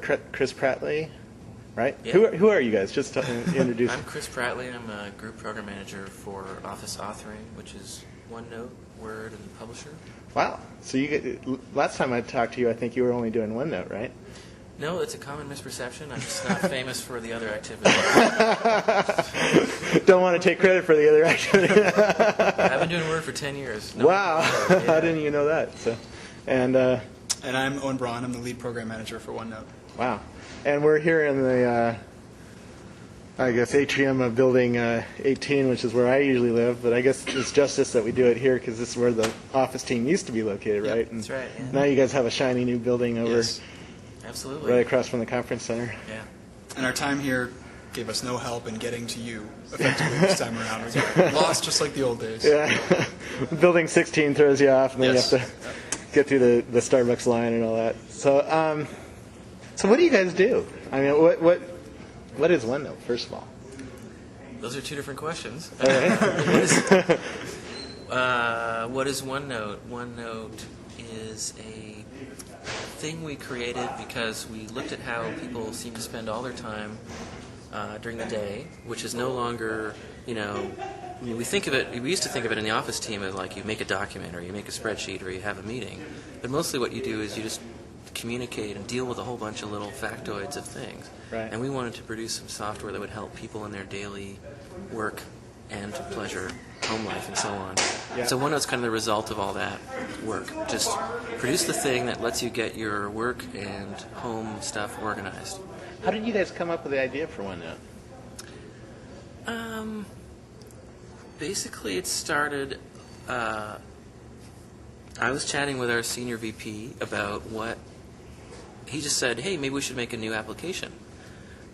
Chris Pratley, right? Yeah. Who are you guys? Just to introduce. I'm Chris Pratley. I'm a group program manager for Office Authoring, which is OneNote, Word, and Publisher. Wow. So last time I talked to you, I think you were only doing OneNote, right? No, it's a common misperception. I'm just not famous for the other activities. Don't want to take credit for the other activity. I've been doing Word for 10 years. No wow. Yeah. How didn't you know that? So, and I'm Owen Braun. I'm the lead program manager for OneNote. Wow. And we're here in the, atrium of Building 18, which is where I usually live. But I guess it's justice that we do it here because this is where the office team used to be located, Yep, right? And that's right. Yeah. Now you guys have a shiny new building over Absolutely. right across from the conference center. Yeah. And our time here gave us no help in getting to you effectively this time around. We got lost just like the old days. Yeah. Building 16 throws you off, and then Yes. you have to get through the Starbucks line and all that. So, so what do you guys do? I mean, what is OneNote, first of all? Those are two different questions. All right. What is OneNote? OneNote is a thing we created because we looked at how people seem to spend all their time during the day, which is no longer, we think of it, we used to think of it in the office team as like you make a document or you make a spreadsheet or you have a meeting. But mostly what you do is you just communicate and deal with a whole bunch of little factoids of things. Right. And we wanted to produce some software that would help people in their daily work and pleasure, home life, and so on. Yeah. So OneNote's kind of the result of all that work. Just produce the thing that lets you get your work and home stuff organized. How did you guys come up with the idea for OneNote? Basically, it started. I was chatting with our senior VP about what. He just said, "Hey, maybe we should make a new application.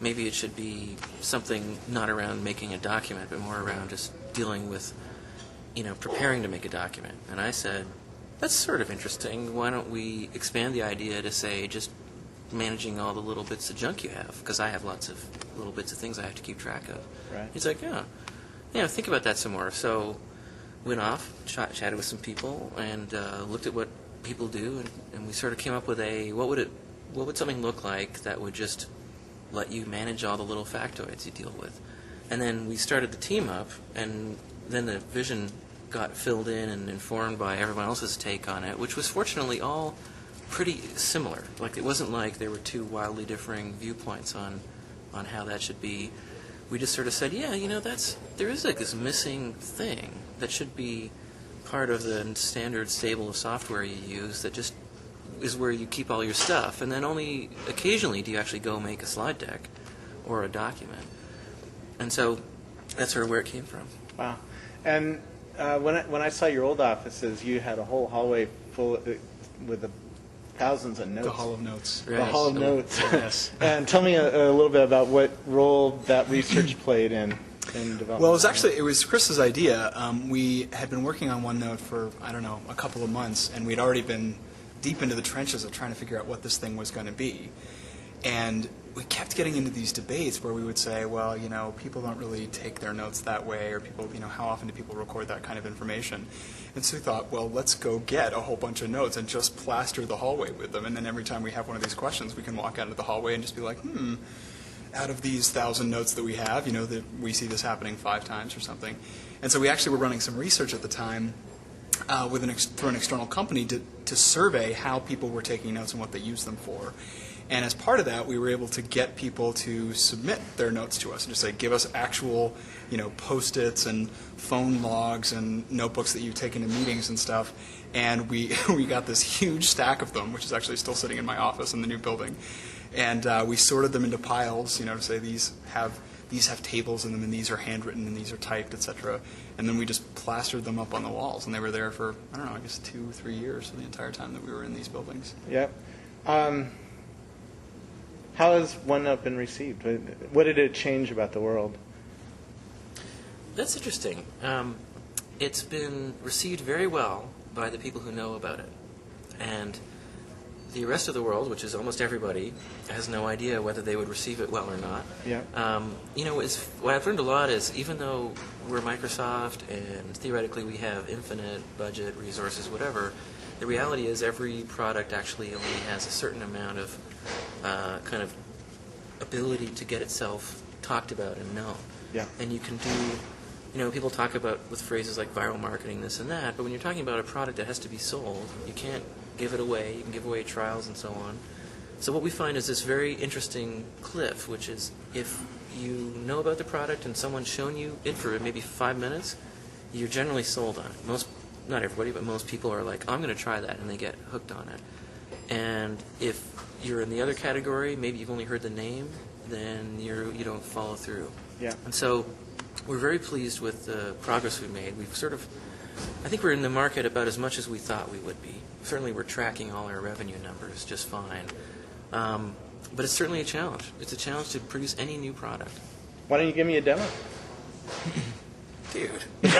Maybe it should be something not around making a document, but more around just dealing with, preparing to make a document." And I said, "That's sort of interesting. Why don't we expand the idea to say just managing all the little bits of junk you have? Because I have lots of little bits of things I have to keep track of." Right. He's like, "Yeah, think about that some more." So went off, chatted with some people, and looked at what people do, and we sort of came up with what would something look like that would just let you manage all the little factoids you deal with. And then we started the team up, and then the vision got filled in and informed by everyone else's take on it, which was fortunately all pretty similar. Like, it wasn't like there were two wildly differing viewpoints on how that should be. We just sort of said, there is like this missing thing that should be part of the standard stable of software you use that just is where you keep all your stuff, and then only occasionally do you actually go make a slide deck or a document. And so that's sort of where it came from. Wow. And when I saw your old offices, you had a whole hallway full with thousands of notes. The Hall of Notes. The Hall of Notes. Yes. And tell me a little bit about what role that research played in development. Well, it was Chris's idea. We had been working on OneNote for, a couple of months, and we'd already been deep into the trenches of trying to figure out what this thing was going to be. And we kept getting into these debates where we would say, well, people don't really take their notes that way, or people, how often do people record that kind of information? And so we thought, well, let's go get a whole bunch of notes and just plaster the hallway with them. And then every time we have one of these questions, we can walk out into the hallway and just be like, out of these 1,000 notes that we have, that we see this happening 5 times or something. And so we actually were running some research at the time through an external company to survey how people were taking notes and what they used them for. And as part of that, we were able to get people to submit their notes to us and just say, give us actual, Post-its and phone logs and notebooks that you've taken to meetings and stuff. And we got this huge stack of them, which is actually still sitting in my office in the new building. And we sorted them into piles, to say these have tables in them, and these are handwritten, and these are typed, etc. And then we just plastered them up on the walls, and they were there for, 2-3 years, so the entire time that we were in these buildings. Yep. How has OneNote been received? What did it change about the world? That's interesting. It's been received very well by the people who know about it. And the rest of the world, which is almost everybody, has no idea whether they would receive it well or not. Yeah. What I've learned a lot is, even though we're Microsoft and theoretically we have infinite budget, resources, whatever, the reality is every product actually only has a certain amount of kind of ability to get itself talked about and known. Yeah. And you can do, people talk about with phrases like viral marketing, this and that, but when you're talking about a product that has to be sold, you can't give it away. You can give away trials and so on. So what we find is this very interesting cliff, which is if you know about the product and someone's shown you it for maybe 5 minutes, you're generally sold on it. Not everybody, but most people are like, I'm going to try that, and they get hooked on it. And if you're in the other category, maybe you've only heard the name, then you don't follow through. Yeah. And so we're very pleased with the progress we've made. I think we're in the market about as much as we thought we would be. Certainly we're tracking all our revenue numbers just fine. But it's certainly a challenge. It's a challenge to produce any new product. Why don't you give me a demo? Dude. You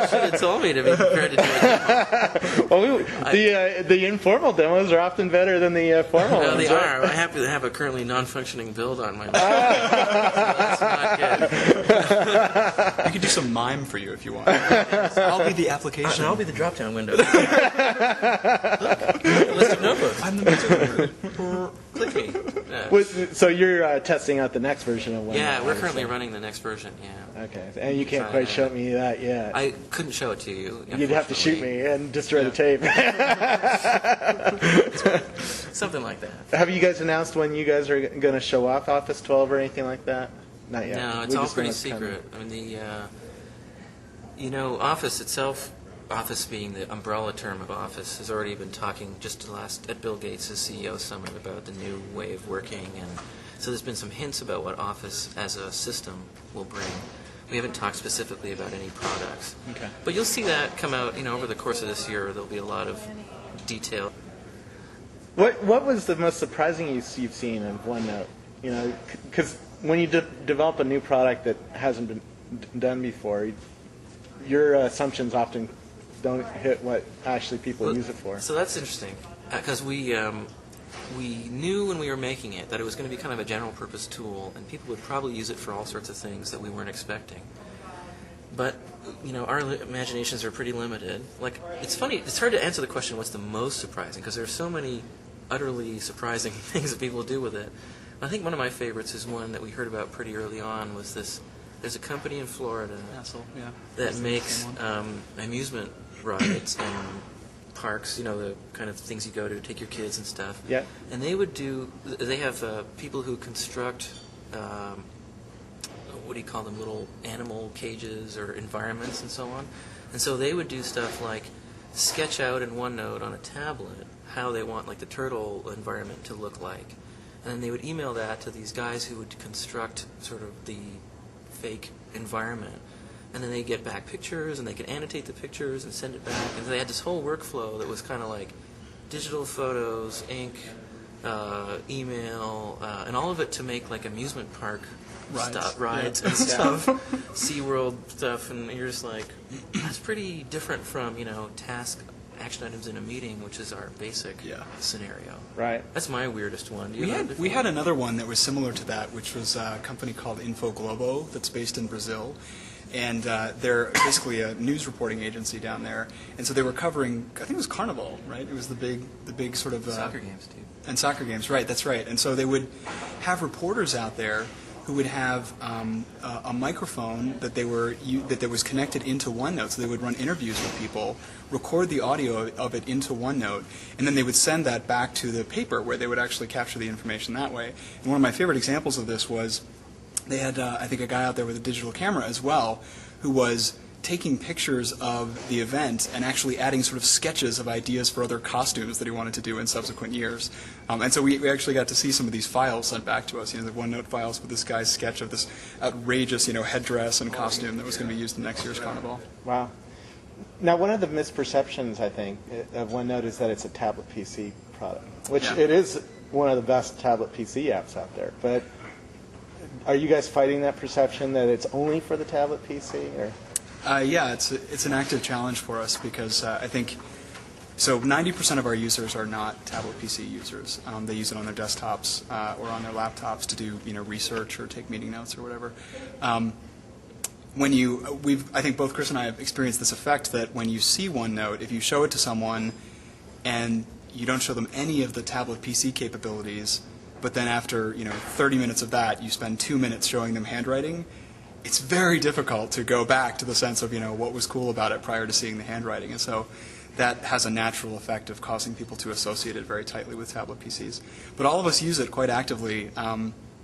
should have told me to be prepared to do it. Well, the informal demos are often better than the formal ones. They right? are. I happen to have a currently non-functioning build on my laptop. So that's not good. We could do some mime for you if you want. I'll be the application. I'll be the drop-down window. Look, list of notebooks. I'm the mixer. Click me. So you're testing out the next version of OneNote. Yeah, we're currently running the next version, yeah. Okay, and you can't quite show me that yet. I couldn't show it to you. You'd have to shoot me and destroy the tape. Something like that. Have you guys announced when you guys are going to show off Office 12 or anything like that? Not yet. No, it's all pretty secret. I mean, Office itself, Office being the umbrella term of Office, has already been talking just at Bill Gates' CEO summit about the new way of working, and so there's been some hints about what Office as a system will bring. We haven't talked specifically about any products. Okay. But you'll see that come out, over the course of this year. There'll be a lot of detail. What was the most surprising you've seen of OneNote? Because when you develop a new product that hasn't been done before, your assumptions often don't hit what actually people use it for. So that's interesting, because we knew when we were making it that it was going to be kind of a general purpose tool, and people would probably use it for all sorts of things that we weren't expecting. But our imaginations are pretty limited. Like, it's funny, it's hard to answer the question what's the most surprising, because there are so many utterly surprising things that people do with it. I think one of my favorites is one that we heard about pretty early on. Was this? There's a company in Florida that makes amusement rides and parks, the kind of things you go to take your kids and stuff. Yeah. And they have people who construct, what do you call them, little animal cages or environments and so on. And so they would do stuff like sketch out in OneNote on a tablet how they want, like, the turtle environment to look like. And then they would email that to these guys who would construct sort of the fake environment. And then they get back pictures, and they could annotate the pictures and send it back. And they had this whole workflow that was kind of like digital photos, ink, email, and all of it to make like amusement park rides and stuff, SeaWorld stuff. And you're just like, that's pretty different from, task action items in a meeting, which is our basic scenario. Right. That's my weirdest one. We had another one that was similar to that, which was a company called InfoGlobo that's based in Brazil. And they're basically a news reporting agency down there. And so they were covering, I think it was Carnival, right? It was the big sort of... soccer games, too. And soccer games, right, that's right. And so they would have reporters out there who would have a microphone that was connected into OneNote. So they would run interviews with people, record the audio of it into OneNote, and then they would send that back to the paper where they would actually capture the information that way. And one of my favorite examples of this was they had, I think, a guy out there with a digital camera as well who was taking pictures of the event and actually adding sort of sketches of ideas for other costumes that he wanted to do in subsequent years. And so we actually got to see some of these files sent back to us, the OneNote files with this guy's sketch of this outrageous, headdress and costume that was going to be used in next year's Carnival. Wow. Now, one of the misperceptions, I think, of OneNote is that it's a tablet PC product, which it is one of the best tablet PC apps out there. But are you guys fighting that perception that it's only for the tablet PC, or? Yeah, it's an active challenge for us because I think 90% of our users are not tablet PC users. They use it on their desktops or on their laptops to do research or take meeting notes or whatever. I think both Chris and I have experienced this effect that when you see OneNote, if you show it to someone and you don't show them any of the tablet PC capabilities, but then after 30 minutes of that, you spend 2 minutes showing them handwriting, it's very difficult to go back to the sense of what was cool about it prior to seeing the handwriting. And so that has a natural effect of causing people to associate it very tightly with tablet PCs. But all of us use it quite actively,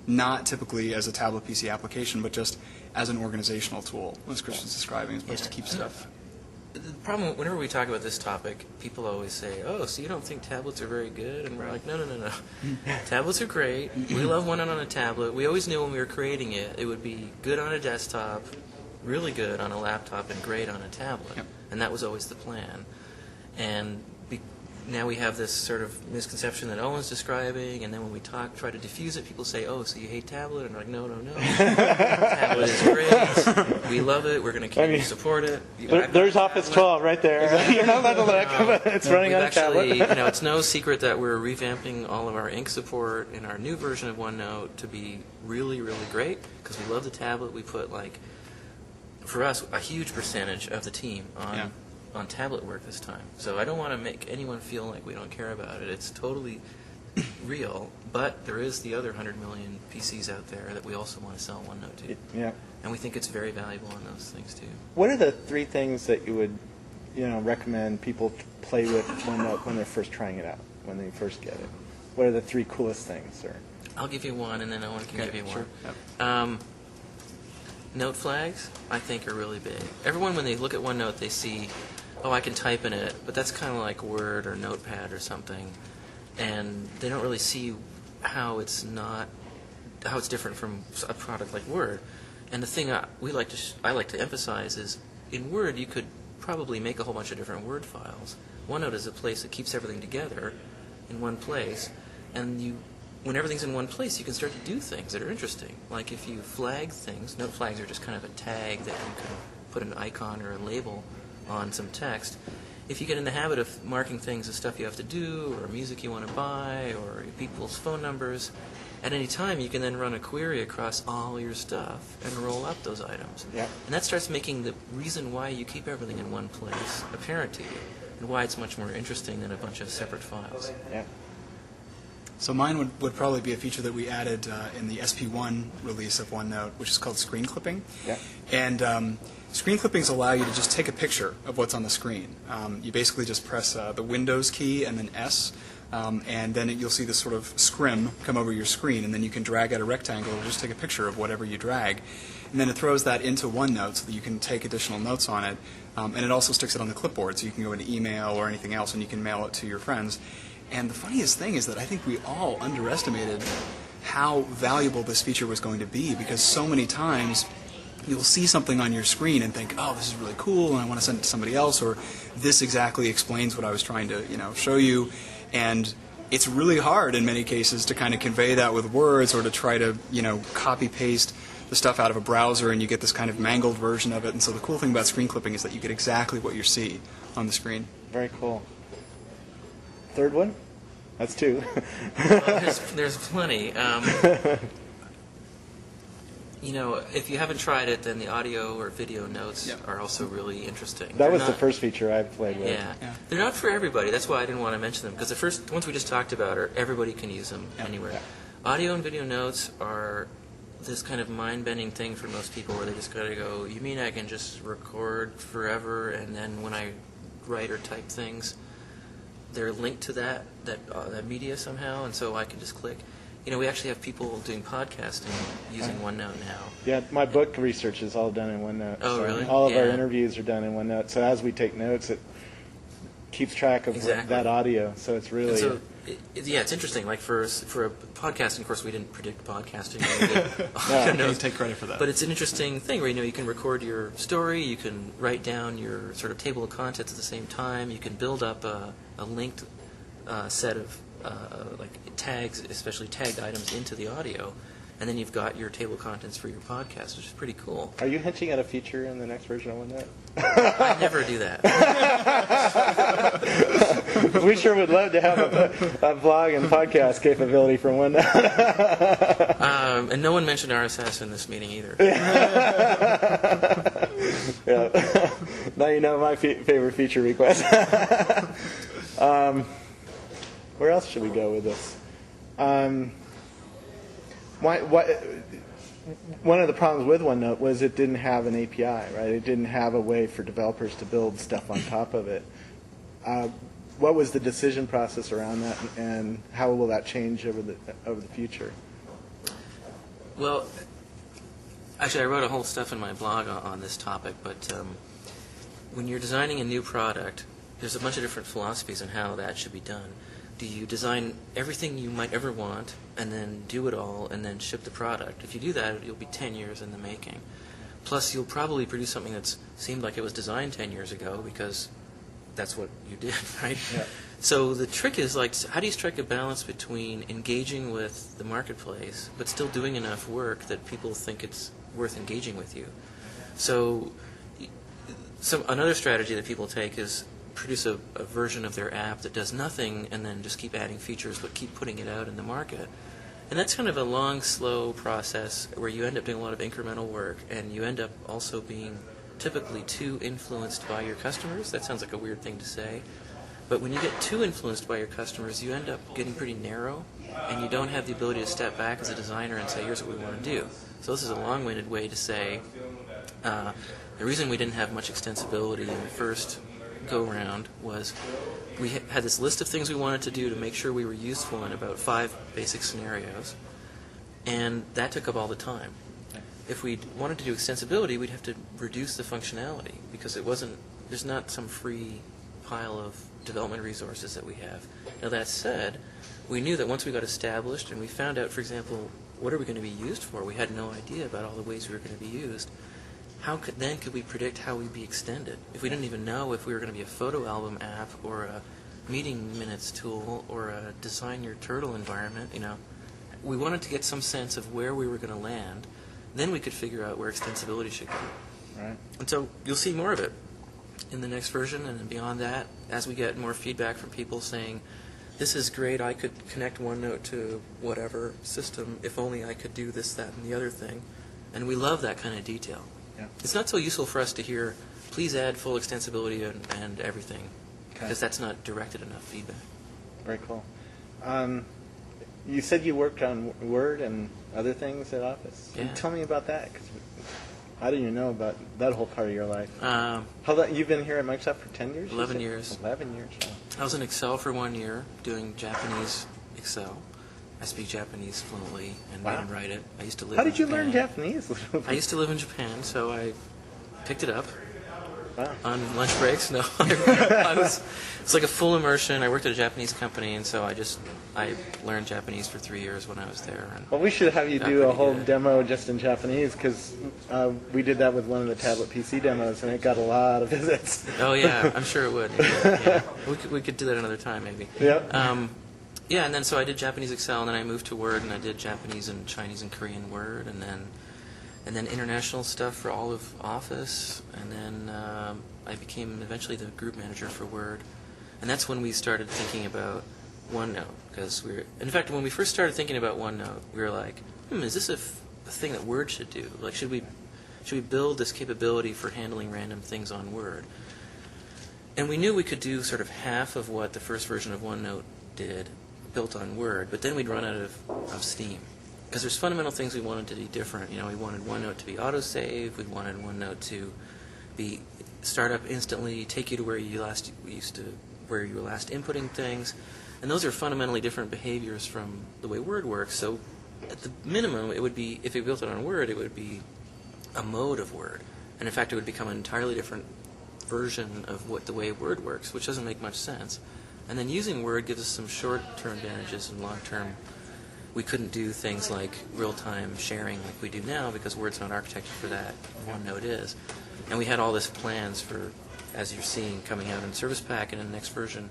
not typically as a tablet PC application, but just as an organizational tool, as Christian's describing, as opposed to keep stuff. The problem, whenever we talk about this topic, people always say, "Oh, so you don't think tablets are very good?" And we're like, "No. Tablets are great. We love OneNote on a tablet. We always knew when we were creating it, it would be good on a desktop, really good on a laptop, and great on a tablet." Yep. And that was always the plan. And now we have this sort of misconception that Owen's describing, and then when we try to diffuse it, people say, "Oh, so you hate tablet?" And we're like, no. Tablet is great. We love it. We're going to continue to support it. There's Office 12 right there. You're not allowed to look, but it's running on a tablet. It's no secret that we're revamping all of our ink support in our new version of OneNote to be really, really great, because we love the tablet. We put, for us, a huge percentage of the team on tablet work this time. So I don't want to make anyone feel like we don't care about it. It's totally real, but there is the other 100 million PCs out there that we also want to sell OneNote to. Yeah. And we think it's very valuable on those things too. What are the 3 things that you would, recommend people play with OneNote when they're first trying it out, when they first get it? What are the 3 coolest things? Or I'll give you one, and then Owen can give you sure. one. Yep. Note flags, I think, are really big. Everyone, when they look at OneNote, they see, oh, I can type in it, but that's kind of like Word or Notepad or something, and they don't really see how it's different from a product like Word. And the thing I like to emphasize is, in Word, you could probably make a whole bunch of different Word files. OneNote is a place that keeps everything together in one place, and when everything's in one place, you can start to do things that are interesting. Like if you flag things, note flags are just kind of a tag that you can put an icon or a label on some text. If you get in the habit of marking things as stuff you have to do, or music you want to buy, or people's phone numbers, at any time you can then run a query across all your stuff and roll up those items. Yeah. And that starts making the reason why you keep everything in one place apparent to you, and why it's much more interesting than a bunch of separate files. Yeah. So mine would probably be a feature that we added in the SP1 release of OneNote, which is called screen clipping. Yeah. And screen clippings allow you to just take a picture of what's on the screen. You basically just press the Windows key and then S, and then you'll see this sort of scrim come over your screen, and then you can drag out a rectangle or just take a picture of whatever you drag. And then it throws that into OneNote so that you can take additional notes on it. And it also sticks it on the clipboard, so you can go into email or anything else, and you can mail it to your friends. And the funniest thing is that I think we all underestimated how valuable this feature was going to be, because so many times you'll see something on your screen and think, oh, this is really cool, and I want to send it to somebody else, or this exactly explains what I was trying to show you. And it's really hard in many cases to kind of convey that with words, or to try to copy-paste the stuff out of a browser, and you get this kind of mangled version of it. And so the cool thing about screen clipping is that you get exactly what you see on the screen. Very cool. Third one? That's 2. Well, there's plenty. If you haven't tried it, then the audio or video notes are also really interesting. That was the first feature I played with. Yeah. They're not for everybody. That's why I didn't want to mention them, because the ones we just talked about everybody can use them anywhere. Yeah. Audio and video notes are this kind of mind-bending thing for most people, where they just gotta go, you mean I can just record forever, and then when I write or type things, they're linked to that media somehow, and so I can just click. We actually have people doing podcasting using OneNote now. Yeah, my book research is all done in OneNote. Oh, really? All of our interviews are done in OneNote. So as we take notes, it keeps track of that audio. So it's really... it's interesting. Like for a podcasting course, we didn't predict podcasting. No, take credit for that. But it's an interesting thing where you can record your story, you can write down your sort of table of contents at the same time, you can build up a linked set of tags, especially tagged items, into the audio, and then you've got your table of contents for your podcast, which is pretty cool. Are you hinting at a feature in the next version of OneNote? I never do that. We sure would love to have a blog and podcast capability from OneNote. And no one mentioned RSS in this meeting either. Yeah. Now you know my favorite feature request. Where else should we go with this? Why, one of the problems with OneNote was it didn't have an API, right? It didn't have a way for developers to build stuff on top of it. What was the decision process around that, and how will that change over the future? Well, actually, I wrote a whole stuff in my blog on this topic, but when you're designing a new product, there's a bunch of different philosophies on how that should be done. Do you design everything you might ever want and then do it all and then ship the product? If you do that, you'll be 10 years in the making. Plus, you'll probably produce something that seemed like it was designed 10 years ago because that's what you did, right? Yeah. So the trick is, like, how do you strike a balance between engaging with the marketplace but still doing enough work that people think it's worth engaging with you? So another strategy that people take is produce a version of their app that does nothing and then just keep adding features but keep putting it out in the market. And that's kind of a long, slow process where you end up doing a lot of incremental work, and you end up also being typically too influenced by your customers. That sounds like a weird thing to say. But when you get too influenced by your customers, you end up getting pretty narrow, and you don't have the ability to step back as a designer and say, here's what we want to do. So this is a long-winded way to say the reason we didn't have much extensibility in the first go-round was we had this list of things we wanted to do to make sure we were useful in about 5 basic scenarios, and that took up all the time. If we wanted to do extensibility, we'd have to reduce the functionality because there's not some free pile of development resources that we have. Now that said, we knew that once we got established and we found out, for example, what are we going to be used for? We had no idea about all the ways we were going to be used. How could we predict how we'd be extended? If we didn't even know if we were going to be a photo album app or a meeting minutes tool or a design your turtle environment, we wanted to get some sense of where we were going to land. Then we could figure out where extensibility should go. Right. And so you'll see more of it in the next version and then beyond that as we get more feedback from people saying, this is great, I could connect OneNote to whatever system if only I could do this, that, and the other thing. And we love that kind of detail. Yeah. It's not so useful for us to hear, please add full extensibility and everything, because that's not directed enough feedback. Very cool. You said you worked on Word and other things at Office. Yeah. Tell me about that, because I didn't even know about that whole part of your life. How long, you've been here at Microsoft for 10 years? 11 years. 11 years. Wow. I was in Excel for 1 year doing Japanese Excel. I speak Japanese fluently and read and write it. I used to live. How did you Japan. learn Japanese? I used to live in Japan, so I picked it up Wow. on lunch breaks. No, it's like a full immersion. I worked at a Japanese company, and so I learned Japanese for 3 years when I was there. And Well, we should have you got do a pretty whole good. demo just in Japanese, because we did that with one of the tablet PC demos, and it got a lot of visits. Oh yeah, I'm sure it would. Yeah. We could do that another time maybe. Yeah. Yeah, and then so I did Japanese Excel, and then I moved to Word, and I did Japanese and Chinese and Korean Word, and then international stuff for all of Office, and then I became eventually the group manager for Word, and that's when we started thinking about OneNote, because in fact, when we first started thinking about OneNote, we were like, is this a thing that Word should do? Like, should we build this capability for handling random things on Word? And we knew we could do sort of half of what the first version of OneNote did, built on Word, but then we'd run out of steam. Because there's fundamental things we wanted to be different. We wanted OneNote to be autosave. We wanted OneNote to be start up instantly, take you to where you were last inputting things. And those are fundamentally different behaviors from the way Word works. So at the minimum, it would be, if we built it on Word, it would be a mode of Word. And in fact, it would become an entirely different version of the way Word works, which doesn't make much sense. And then using Word gives us some short-term advantages and long-term. We couldn't do things like real-time sharing like we do now because Word's not architected for that. OneNote is. And we had all this plans for, as you're seeing, coming out in Service Pack and in the next version.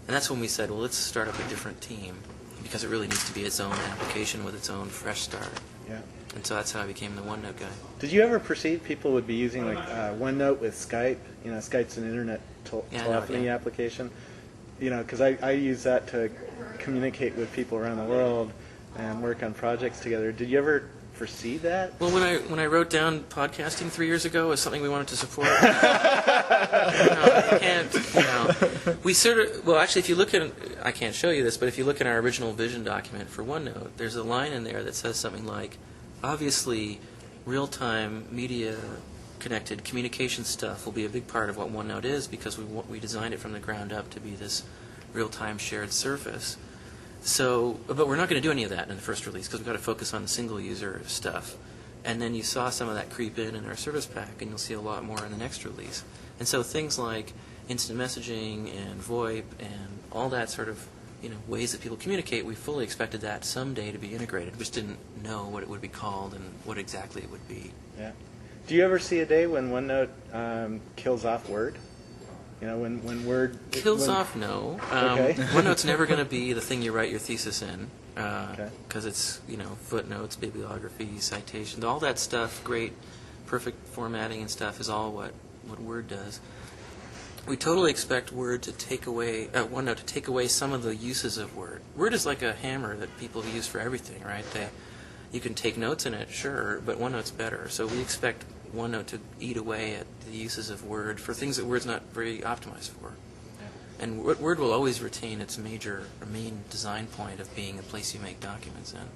And that's when we said, well, let's start up a different team because it really needs to be its own application with its own fresh start. Yeah. And so that's how I became the OneNote guy. Did you ever perceive people would be using like OneNote with Skype? Skype's an internet telephony application. Because I use that to communicate with people around the world and work on projects together. Did you ever foresee that? Well, when I wrote down podcasting 3 years ago as something we wanted to support, you can't. We sort of, well, actually, if you look at, I can't show you this, but if you look at our original vision document for OneNote, there's a line in there that says something like, obviously, real-time media-connected communication stuff will be a big part of what OneNote is because we designed it from the ground up to be this real-time shared surface. So, but we're not going to do any of that in the first release because we've got to focus on the single-user stuff. And then you saw some of that creep in our service pack, and you'll see a lot more in the next release. And so things like instant messaging and VoIP and all that sort of ways that people communicate, we fully expected that someday to be integrated. We just didn't know what it would be called and what exactly it would be. Yeah. Do you ever see a day when OneNote kills off Word? When Word kills off, no. Okay. OneNote's never going to be the thing you write your thesis in, Okay. because it's footnotes, bibliography, citations, all that stuff. Great, perfect formatting and stuff is all what Word does. We totally expect OneNote to take away some of the uses of Word. Word is like a hammer that people use for everything, right? You can take notes in it, sure, but OneNote's better. So we expect OneNote to eat away at the uses of Word for things that Word's not very optimized for. Yeah. And Word will always retain its main design point of being a place you make documents in.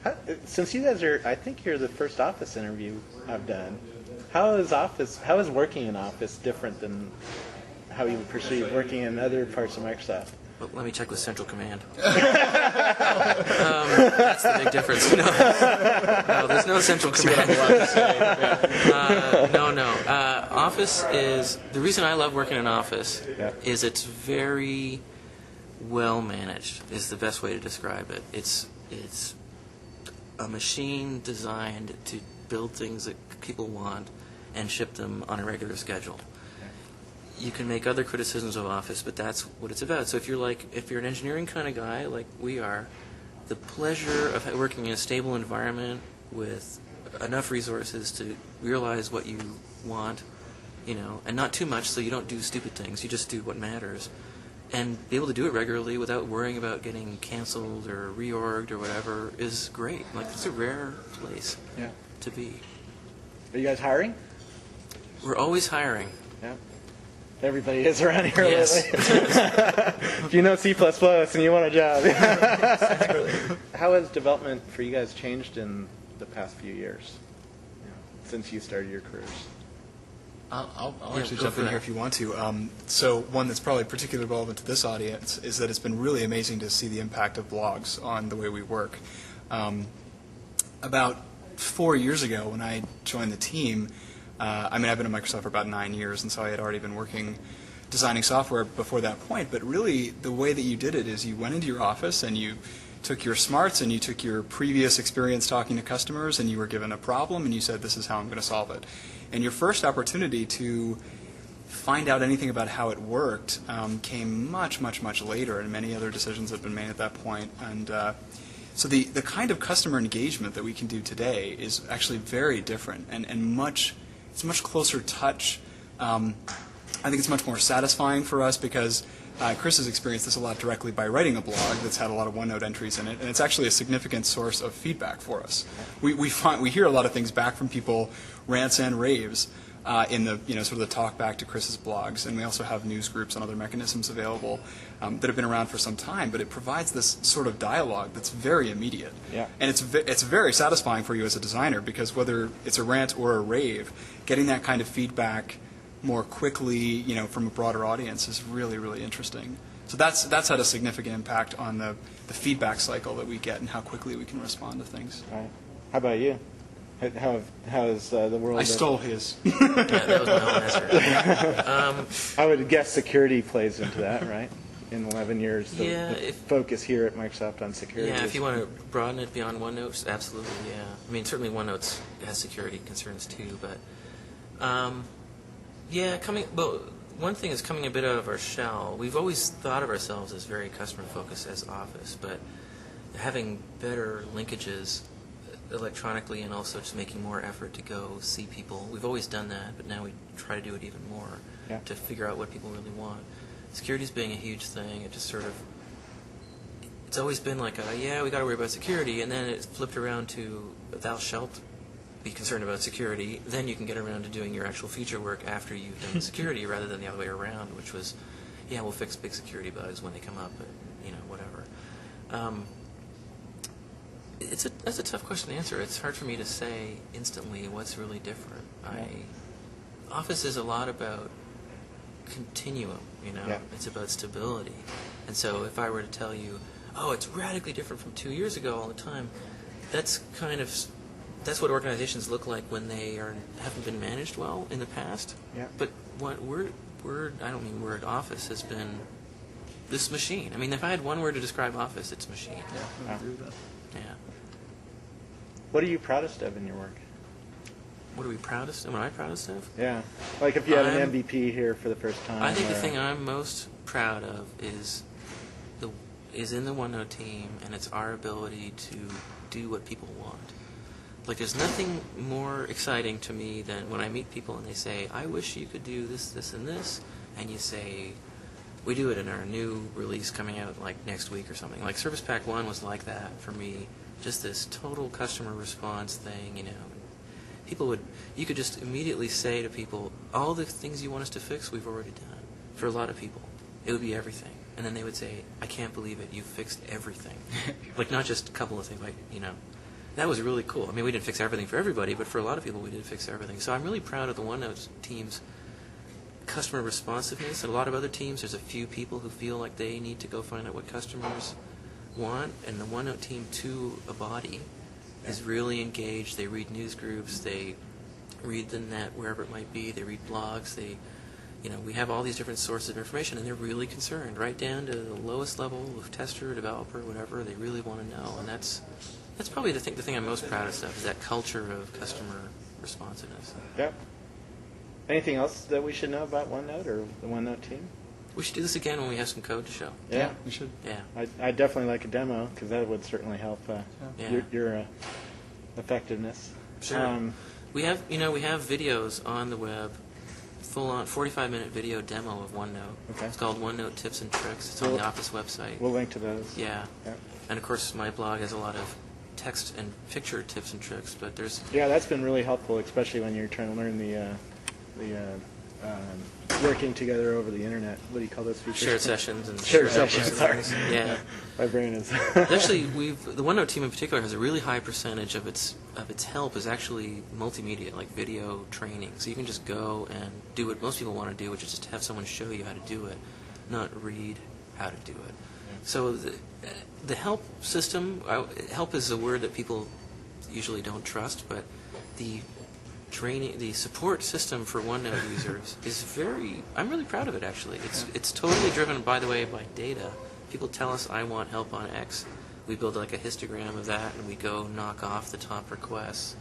Yeah. Since you guys I think you're the first Office interview I've done. How is working in Office different than how you perceive working in other parts of Microsoft? Well, let me check with Central Command. That's the big difference. No, there's no Central Command. No. Office is, the reason I love working in Office is it's very well managed, is the best way to describe it. It's a machine designed to build things that people want and ship them on a regular schedule. You can make other criticisms of Office, but that's what it's about. So if you're an engineering kind of guy like we are, the pleasure of working in a stable environment with enough resources to realize what you want, and not too much so you don't do stupid things. You just do what matters. And be able to do it regularly without worrying about getting canceled or reorged or whatever is great. Like, it's a rare place to be. Are you guys hiring? We're always hiring. Yeah. Everybody is around here Yes. lately. If you know C++ and you want a job. How has development for you guys changed in the past few years since you started your careers? I'll actually jump in here if you want to. So one that's probably particularly relevant to this audience is that it's been really amazing to see the impact of blogs on the way we work. About 4 years ago when I joined the team, I've been at Microsoft for about 9 years, and so I had already been working designing software before that point. But really, the way that you did it is you went into your office and you took your smarts and you took your previous experience talking to customers and you were given a problem and you said, this is how I'm going to solve it. And your first opportunity to find out anything about how it worked came much, much, much later, and many other decisions had been made at that point. And so the kind of customer engagement that we can do today is actually very different and it's much closer touch. I think it's much more satisfying for us because Chris has experienced this a lot directly by writing a blog that's had a lot of OneNote entries in it, and it's actually a significant source of feedback for us. We hear a lot of things back from people, rants and raves, in the sort of the talk back to Chris's blogs, and we also have news groups and other mechanisms available that have been around for some time. But it provides this sort of dialogue that's very immediate, and it's very satisfying for you as a designer because whether it's a rant or a rave, getting that kind of feedback more quickly, from a broader audience is really, really interesting. So that's had a significant impact on the feedback cycle that we get and how quickly we can respond to things. All right. How about you? How is the world? I stole his. Yeah, that was my own answer. I would guess security plays into that, right? In 11 years, the focus here at Microsoft on security. Yeah, if you want to broaden it beyond OneNote, absolutely, yeah. I mean, certainly OneNote has security concerns too, but one thing is coming a bit out of our shell. We've always thought of ourselves as very customer-focused as Office, but having better linkages electronically and also just making more effort to go see people. We've always done that, but now we try to do it even more to figure out what people really want. Security's being a huge thing. It just sort of, it's always been like, we got to worry about security, and then it's flipped around to thou shalt be concerned about security. Then you can get around to doing your actual feature work after you've done the security rather than the other way around, which was yeah, we'll fix big security bugs when they come up, but, whatever. That's a tough question to answer. It's hard for me to say instantly what's really different. Office is a lot about continuum, Yeah. It's about stability. And so if I were to tell you, oh, it's radically different from 2 years ago all the time, that's what organizations look like when they haven't been managed well in the past. Yeah. But what I don't mean word, Office has been this machine. I mean, if I had one word to describe Office, it's machine. Yeah, I agree with that. Yeah. What are you proudest of in your work? What are we proudest of? What am I proudest of? Yeah. Like if you had an MVP here for the first time. I think the thing I'm most proud of is in the OneNote team, and it's our ability to do what people want. Like, there's nothing more exciting to me than when I meet people and they say, I wish you could do this, this, and this, and you say, we do it in our new release coming out like next week or something. Like Service Pack 1 was like that for me, just this total customer response thing, you could just immediately say to people, all the things you want us to fix, we've already done. For a lot of people, it would be everything. And then they would say, I can't believe it, you've fixed everything. Like, not just a couple of things, like, that was really cool. I mean, we didn't fix everything for everybody, but for a lot of people, we did fix everything. So I'm really proud of the OneNote team's customer responsiveness. At a lot of other teams, there's a few people who feel like they need to go find out what customers want, and the OneNote team, to a body, is really engaged. They read news groups, they read the net, wherever it might be, they read blogs, we have all these different sources of information, and they're really concerned, right down to the lowest level of tester, developer, whatever. They really want to know, and that's probably the thing I'm most proudest of, is that culture of customer responsiveness. Yep. Anything else that we should know about OneNote or the OneNote team? We should do this again when we have some code to show. Yeah, we should. Yeah. I'd definitely like a demo, because that would certainly help Yeah. your effectiveness. Sure. We have videos on the web, full-on 45-minute video demo of OneNote. Okay. It's called OneNote Tips and Tricks. It's on the Office website. We'll link to those. Yeah. Yep. And of course, my blog has a lot of text and picture tips and tricks, but there's... Yeah, that's been really helpful, especially when you're trying to learn the working together over the internet. What do you call those features? Shared sessions and shared sessions. Sorry. Yeah. My brain is. Actually, the OneNote team in particular has a really high percentage of its help is actually multimedia, like video training. So you can just go and do what most people want to do, which is just have someone show you how to do it, not read how to do it. Yeah. So the help system, help is a word that people usually don't trust, but the support system for OneNote users is I'm really proud of it, actually. It's totally driven, by the way, by data. People tell us, I want help on X. We build like a histogram of that, and we go knock off the top requests.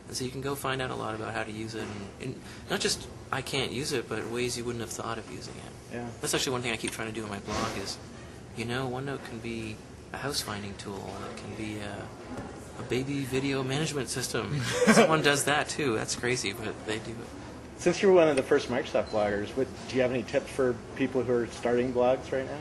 And so you can go find out a lot about how to use it, and not just I can't use it, but ways you wouldn't have thought of using it. Yeah. That's actually one thing I keep trying to do in my blog is, OneNote can be a house-finding tool. It can be a baby video management system. Someone does that too. That's crazy, but they do it. Since you're one of the first Microsoft bloggers, do you have any tips for people who are starting blogs right now?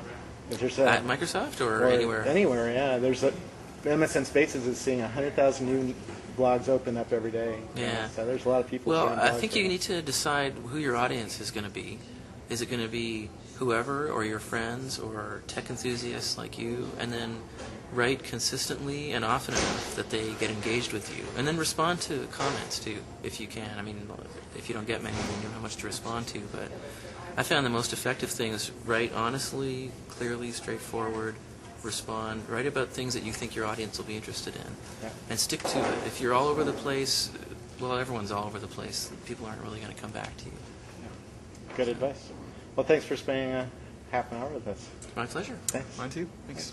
At Microsoft or anywhere? Anywhere, yeah. MSN Spaces is seeing 100,000 new blogs open up every day. Yeah. So there's a lot of people. Well, I think you need to decide who your audience is going to be. Is it going to be whoever, or your friends, or tech enthusiasts like you, and then write consistently and often enough that they get engaged with you, and then respond to comments too, if you can. I mean, if you don't get many, then you don't have much to respond to, but I found the most effective thing is write honestly, clearly, straightforward, respond, write about things that you think your audience will be interested in, and stick to it. If you're all over the place, well, everyone's all over the place. People aren't really going to come back to you. Yeah. Good advice. Well, thanks for spending half an hour with us. My pleasure. Thanks. Mine too. Thanks.